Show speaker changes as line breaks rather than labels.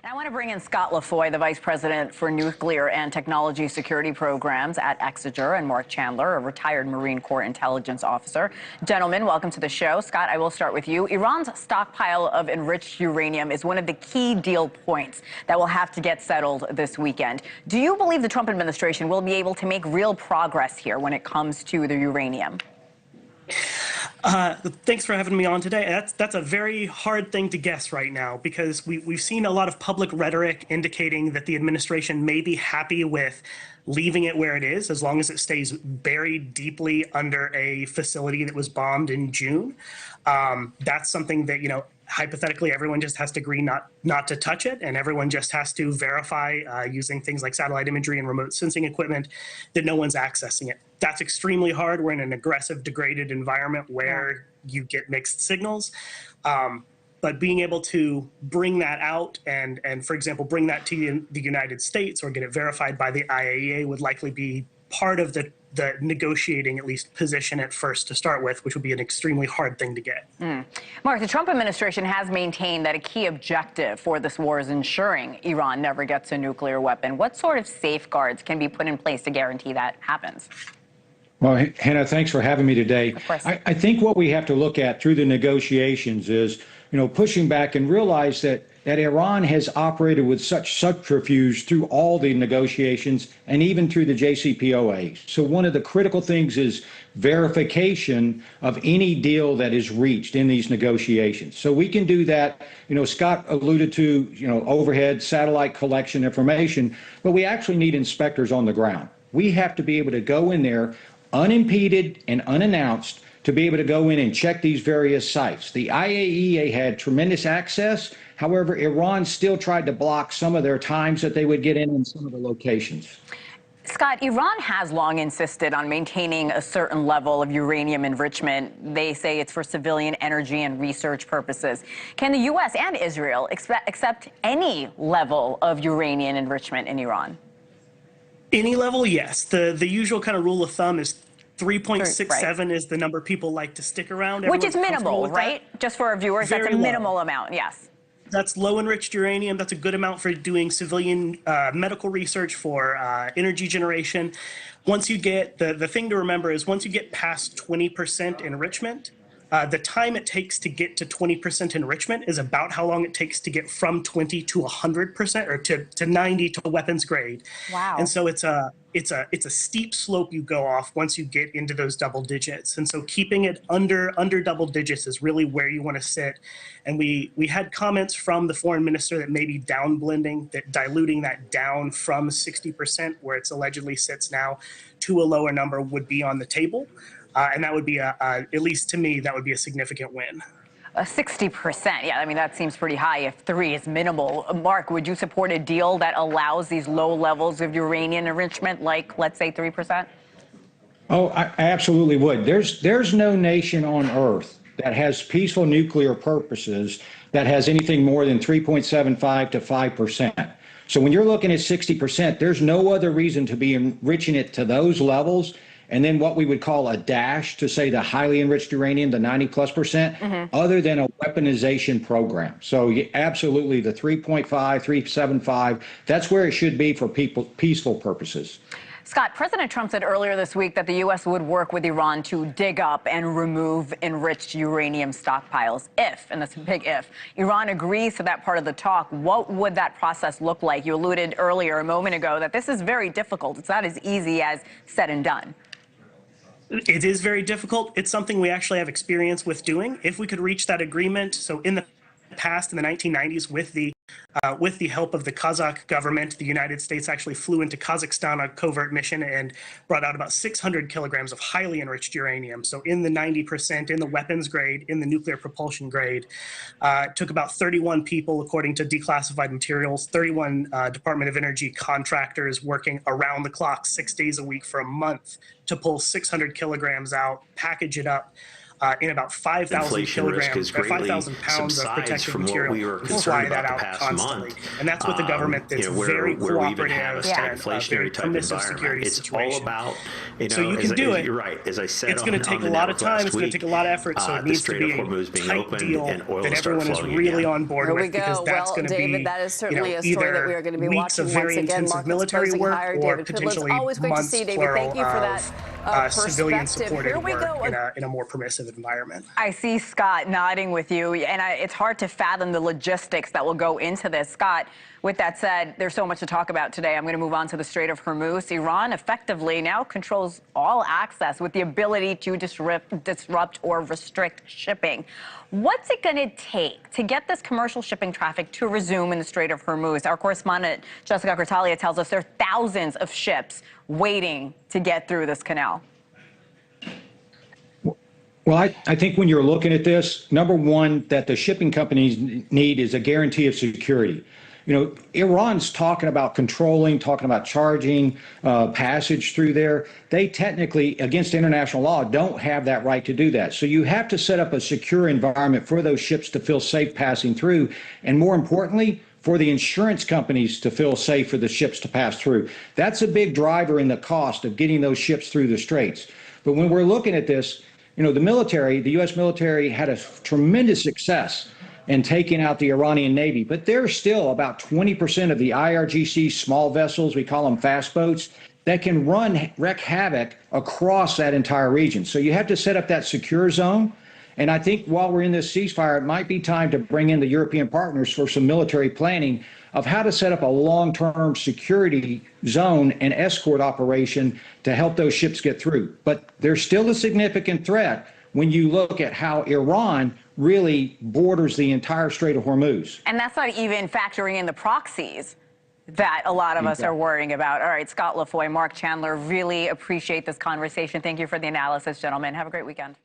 And I want to bring in Scott LaFoy, the Vice President for Nuclear and Technology Security Programs at Exiger, and Mark Chandler, a retired Marine Corps intelligence officer. Gentlemen, welcome to the show. Scott, I will start with you. Iran's stockpile of enriched uranium is one of the key deal points that will have to get settled this weekend. Do you believe the Trump administration will be able to make real progress here when it comes to the uranium?
Thanks for having me on today. That's a very hard thing to guess right now, because we've seen a lot of public rhetoric indicating that the administration may be happy with leaving it where it is as long as it stays buried deeply under a facility that was bombed in June. That's something that, hypothetically, everyone just has to agree not to touch it, and everyone just has to verify using things like satellite imagery and remote sensing equipment that no one's accessing it. That's extremely hard. We're in an aggressive, degraded environment where you get mixed signals. But being able to bring that out and for example, bring that to the United States or get it verified by the IAEA would likely be part of the negotiating, at least, position at first to start with, which would be an extremely hard thing to get.
Mark, the Trump administration has maintained that a key objective for this war is ensuring Iran never gets a nuclear weapon. What sort of safeguards can be put in place to guarantee that happens?
Well, Hannah, thanks for having me today.
Of course.
I think what we have to look at through the negotiations is, pushing back and realize that Iran has operated with such subterfuge through all the negotiations and even through the JCPOA. So one of the critical things is verification of any deal that is reached in these negotiations. So we can do that. Scott alluded to, overhead satellite collection information, but we actually need inspectors on the ground. We have to be able to go in there unimpeded and unannounced to be able to go in and check these various sites. The IAEA had tremendous access. However, Iran still tried to block some of their times that they would get in some of the locations.
Scott, Iran has long insisted on maintaining a certain level of uranium enrichment. They say it's for civilian energy and research purposes. Can the U.S. and Israel accept any level of uranium enrichment in Iran?
Any level, yes. The usual kind of rule of thumb is 3.67
right.
is the number people like to stick around.
Which is minimal, right? Just for our viewers, that's a minimal amount, yes.
That's low enriched uranium. That's a good amount for doing civilian medical research, for energy generation. Once you get, the thing to remember is once you get past 20% enrichment, the time it takes to get to 20% enrichment is about how long it takes to get from 20 to 100% or to 90 to weapons grade.
Wow.
And so it's a steep slope you go off once you get into those double digits. And so keeping it under double digits is really where you want to sit. And we had comments from the foreign minister that maybe downblending, that diluting that down from 60%, where it's allegedly sits now, to a lower number would be on the table. And that would be, at least to me, that would be a significant win.
60%, yeah, I mean, that seems pretty high if 3 is minimal. Mark, would you support a deal that allows these low levels of uranium enrichment, like, let's say, 3%?
Oh, I absolutely would. There's no nation on Earth that has peaceful nuclear purposes that has anything more than 3.75 to 5%. So when you're looking at 60%, there's no other reason to be enriching it to those levels. And then what we would call a dash to say the highly enriched uranium, the 90+%, other than a weaponization program. So absolutely the 3.5, 3.75, that's where it should be for peaceful purposes.
Scott, President Trump said earlier this week that the U.S. would work with Iran to dig up and remove enriched uranium stockpiles if, and that's a big if, Iran agrees to that part of the talk. What would that process look like? You alluded earlier, a moment ago, that this is very difficult. It's not as easy as said and done.
It is very difficult. It's something we actually have experience with doing. If we could reach that agreement, so in the past, in the 1990s, with the help of the Kazakh government, the United States actually flew into Kazakhstan on a covert mission and brought out about 600 kilograms of highly enriched uranium. So in the 90%, in the weapons grade, in the nuclear propulsion grade. It took about 31 people, according to declassified materials, 31 Department of Energy contractors working around the clock 6 days a week for a month to pull 600 kilograms out, package it up. in about 5,000
inflation risk
kilograms,
is greatly
5,000 pounds of
subsides
protective
from what
material.
we were
We
concerned
fly that
about the
out
past
constantly.
month.
And that's with the government that's very
where we even have a
cooperative and very
stagflationary type
permissive
environment.
security
It's
situation.
all about, you know,
So you can do it.
you're right. As I said,
It's going to take a
the
lot of
network
time.
last
It's going to
week,
take a lot of effort. So it
the
needs to
Strait
be
of Hormuz
a
being
tight
opened
deal
and oil
that
will start
everyone is
flowing
really
again.
on board
There we
with, because
go.
that's
Well,
going to
David,
be,
that is certainly a story
either
that we are going to be
weeks
watching
of very
once again.
intensive
Markets
military
closing
work,
higher.
or
David Pidlin's
potentially
always great to
months,
see, David.
plural,
Thank you for that
civilian
perspective.
supported
Here we
work
go.
in a more permissive environment.
I see Scott nodding with you, and it's hard to fathom the logistics that will go into this. Scott, with that said, there's so much to talk about today. I'm going to move on to the Strait of Hormuz. Iran effectively now controls all access with the ability to disrupt or restrict shipping. What's it going to take to get this commercial shipping traffic to resume in the Strait of Hormuz? Our correspondent Jessica Cortalia tells us there are thousands of ships waiting to get through this canal.
Well, I think when you're looking at this, number one, that the shipping companies need is a guarantee of security. You know, Iran's talking about controlling, talking about charging passage through there. They technically, against international law, don't have that right to do that. So you have to set up a secure environment for those ships to feel safe passing through. And more importantly, for the insurance companies to feel safe for the ships to pass through. That's a big driver in the cost of getting those ships through the straits. But when we're looking at this, you know, the U.S. military had a tremendous success in taking out the Iranian Navy, but there's still about 20% of the IRGC small vessels, we call them fast boats, that can wreak havoc across that entire region. So you have to set up that secure zone. And I think while we're in this ceasefire, it might be time to bring in the European partners for some military planning of how to set up a long-term security zone and escort operation to help those ships get through. But there's still a significant threat when you look at how Iran really borders the entire Strait of Hormuz.
And that's not even factoring in the proxies that a lot of us are worrying about. All right, Scott LaFoy, Mark Chandler, really appreciate this conversation. Thank you for the analysis, gentlemen. Have a great weekend.